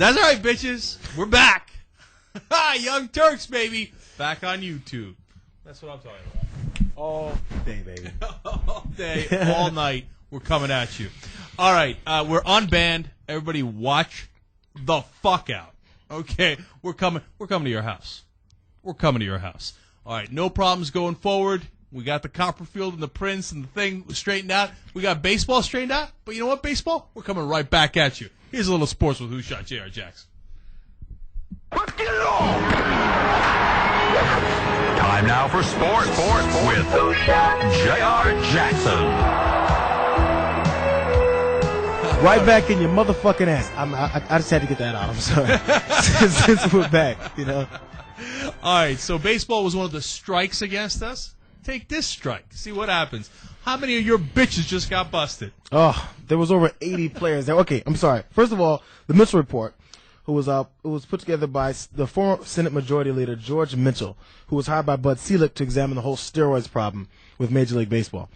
That's all right, bitches. We're back. Young Turks, baby. Back on YouTube. That's what I'm talking about. All day, baby. All day, all night. We're coming at you. All right, we're unbanned. Everybody watch the fuck out. Okay? We're coming to your house. We're coming to your house. All right, no problems going forward. We got the Copperfield and the Prince and the thing straightened out. We got baseball straightened out. But you know what, baseball? We're coming right back at you. Here's a little sports with Who Shot J.R. Jackson. Let's get it on! Time now for sports with J.R. Jackson. Right back in your motherfucking ass. I just had to get that out. I'm sorry. Since we're back, you know. All right, so baseball was one of the strikes against us. Take this strike. See what happens. How many of your bitches just got busted? Oh, there was over 80 players there. Okay, I'm sorry. First of all, the Mitchell Report, it was put together by the former Senate Majority Leader George Mitchell, who was hired by Bud Selig to examine the whole steroids problem with Major League Baseball.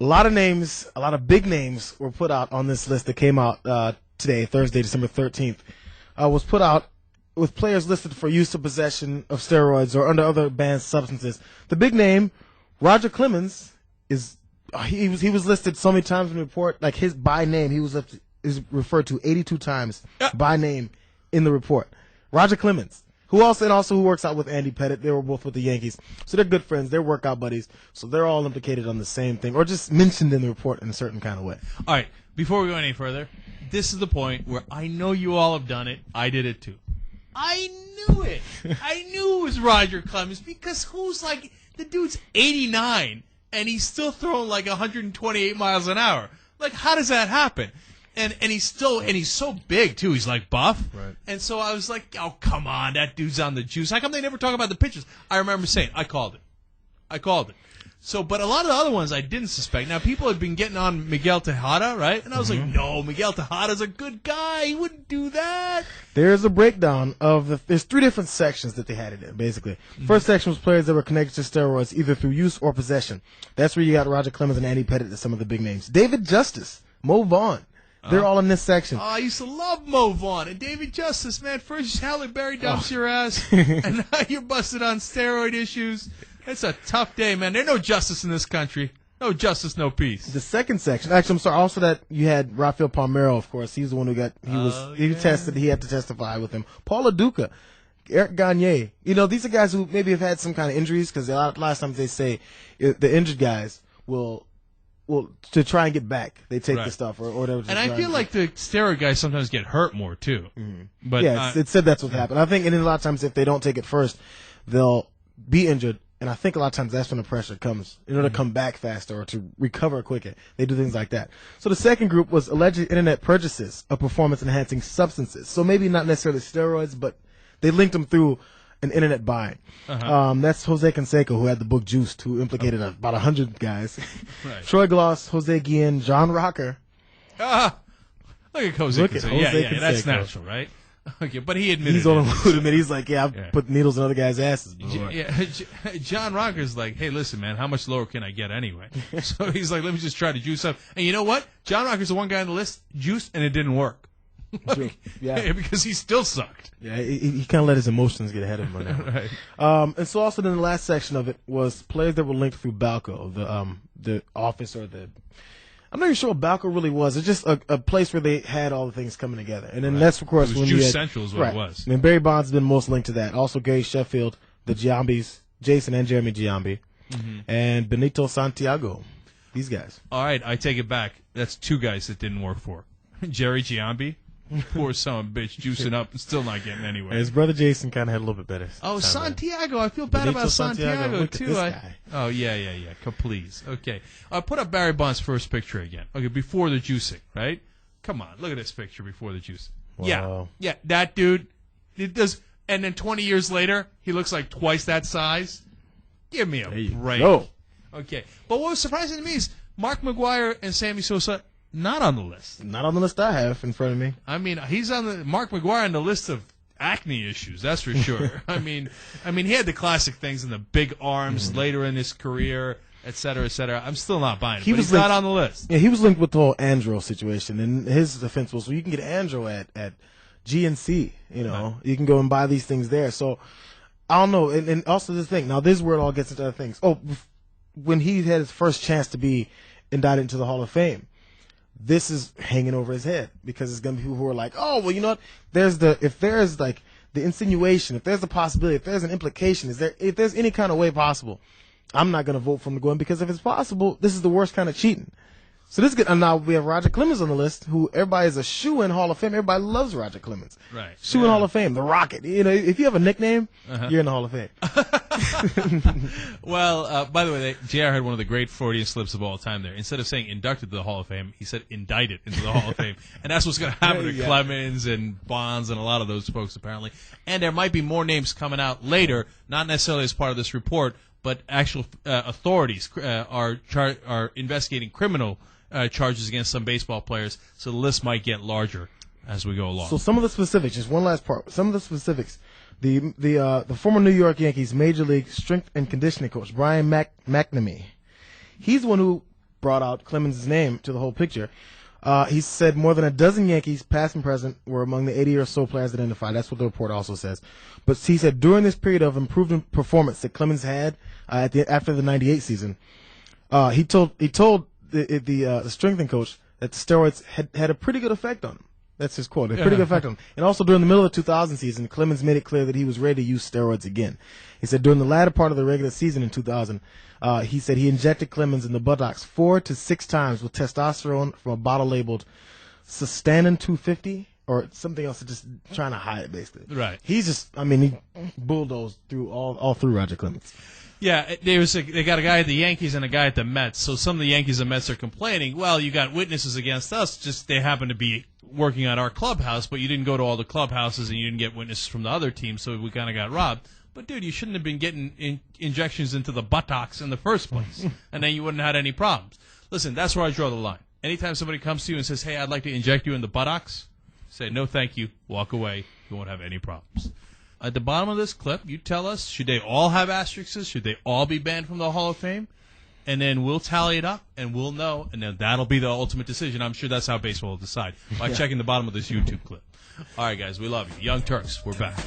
A lot of names, a lot of big names were put out on this list that came out today, Thursday, December 13th. Was put out with players listed for use or possession of steroids or under other banned substances. The big name, Roger Clemens, is he was listed so many times in the report, like his by name, is referred to 82 times by name in the report. Roger Clemens, who works out with Andy Pettitte. They were both with the Yankees, so they're good friends. They're workout buddies, so they're all implicated on the same thing, or just mentioned in the report in a certain kind of way. All right, before we go any further, this is the point where I know you all have done it. I did it too. I knew it. I knew it was Roger Clemens because the dude's 89 and he's still throwing like 128 miles an hour. Like, how does that happen? And he's so big too. He's like buff. Right. And so I was like, oh, come on, that dude's on the juice. How come they never talk about the pitches? I remember saying, I called it. So, but a lot of the other ones I didn't suspect. Now, people have been getting on Miguel Tejada, right? And I was like, no, Miguel Tejada's a good guy. He wouldn't do that. There's a breakdown of there's three different sections that they had it in, basically. First section was players that were connected to steroids either through use or possession. That's where you got Roger Clemens and Andy Pettitte, some of the big names. David Justice, Mo Vaughn. They're all in this section. Oh, I used to love Mo Vaughn and David Justice, man. First Halle Berry dumps your ass, and now you're busted on steroid issues. It's a tough day, man. There's no justice in this country. No justice, no peace. The second section, actually, I'm sorry. Also, that you had Rafael Palmeiro, of course. He's the one who tested. He had to testify with him. Paul Aduca, Eric Gagne. You know, these are guys who maybe have had some kind of injuries because a lot of times they say the injured guys will to try and get back. They take the stuff or whatever. And I feel like the steroid guys sometimes get hurt more too. Mm-hmm. But yeah, it said that's what happened. I think, and then a lot of times if they don't take it first, they'll be injured. And I think a lot of times that's when the pressure comes. In order to come back faster or to recover quicker, they do things like that. So the second group was alleged internet purchases of performance-enhancing substances. So maybe not necessarily steroids, but they linked them through an internet buying. That's Jose Canseco, who had the book Juiced, who implicated about 100 guys. Right. Troy Gloss, Jose Guillen, John Rocker. Look at Jose Canseco. Yeah, that's natural, right? Okay, but he admitted he's only admitted. He's like, I've put needles in other guys' asses. John Rocker's like, hey, listen, man, how much lower can I get anyway? So he's like, let me just try to juice up. And you know what? John Rocker's the one guy on the list, juiced, and it didn't work. Because he still sucked. Yeah, he kind of let his emotions get ahead of him on that. Right. And so also then the last section of it was players that were linked through Balco, the office or the. I'm not even sure what Balco really was. It's just a place where they had all the things coming together. And then that's, of course, when you had... Juice Central is what it was. And Barry Bonds has been most linked to that. Also Gary Sheffield, the Giambis, Jason and Jeremy Giambi, and Benito Santiago. These guys. All right, I take it back. That's two guys that didn't work for. Jerry Giambi. Poor son of a bitch, juicing up and still not getting anywhere. His brother Jason kind of had a little bit better. Oh, Santiago. I feel bad about Santiago, too. Oh, yeah. Please. Okay. Put up Barry Bonds' first picture again. Okay, before the juicing, right? Come on. Look at this picture before the juicing. Wow. Yeah, that dude. It does. And then 20 years later, he looks like twice that size. Give me a break. No. Okay. But what was surprising to me is Mark McGwire and Sammy Sosa not on the list. Not on the list I have in front of me. I mean, he's on the Mark McGwire on the list of acne issues. That's for sure. I mean, he had the classic things and the big arms later in his career. et cetera, et cetera. I'm still not buying it. He But was he's linked- not on the list. Yeah, he was linked with the whole Andro situation, and his defense was, well, you can get Andro at GNC. You know, you can go and buy these things there. So I don't know. And also this thing. Now, this is where it all gets into other things. Oh, when he had his first chance to be indicted into the Hall of Fame, this is hanging over his head because it's going to be people who are like, oh, well, you know what? If there's like the insinuation, if there's a possibility, if there's an implication, if there's any kind of way possible, I'm not going to vote for him to go in because if it's possible, this is the worst kind of cheating. So this is good. And now we have Roger Clemens on the list, who everybody is a shoe-in Hall of Fame. Everybody loves Roger Clemens. Right. Shoe-in Hall of Fame, the Rocket. You know, if you have a nickname, you're in the Hall of Fame. Well, by the way, JR had one of the great Freudian slips of all time there. Instead of saying inducted to the Hall of Fame, he said indicted into the Hall of Fame. And that's what's going to happen to Clemens and Bonds and a lot of those folks, apparently. And there might be more names coming out later, not necessarily as part of this report, but actual authorities are investigating criminal charges against some baseball players, so the list might get larger as we go along. So some of the specifics, just one last part. Some of the specifics. The former New York Yankees Major League strength and conditioning coach, Brian McNamee, he's the one who brought out Clemens' name to the whole picture. He said more than a dozen Yankees, past and present, were among the 80 or so players identified. That's what the report also says. But he said during this period of improved performance that Clemens had after the '98 season, he told the strengthening coach that the steroids had a pretty good effect on him. That's his quote. A pretty good effect on him. And also during the middle of the 2000 season, Clemens made it clear that he was ready to use steroids again. He said during the latter part of the regular season in 2000, he said he injected Clemens in the buttocks 4 to 6 times with testosterone from a bottle labeled Sustanin 250 or something else, just trying to hide it, basically. Right. He's just, he bulldozed through all through Roger Clemens. Yeah, they got a guy at the Yankees and a guy at the Mets. So some of the Yankees and Mets are complaining, well, you got witnesses against us, just they happen to be working at our clubhouse, but you didn't go to all the clubhouses and you didn't get witnesses from the other team, so we kind of got robbed. But, dude, you shouldn't have been getting injections into the buttocks in the first place, and then you wouldn't have had any problems. Listen, that's where I draw the line. Anytime somebody comes to you and says, hey, I'd like to inject you in the buttocks, say, no, thank you, walk away, you won't have any problems. At the bottom of this clip, you tell us, should they all have asterisks? Should they all be banned from the Hall of Fame? And then we'll tally it up, and we'll know, and then that'll be the ultimate decision. I'm sure that's how baseball will decide, by checking the bottom of this YouTube clip. All right, guys, we love you. Young Turks, we're back.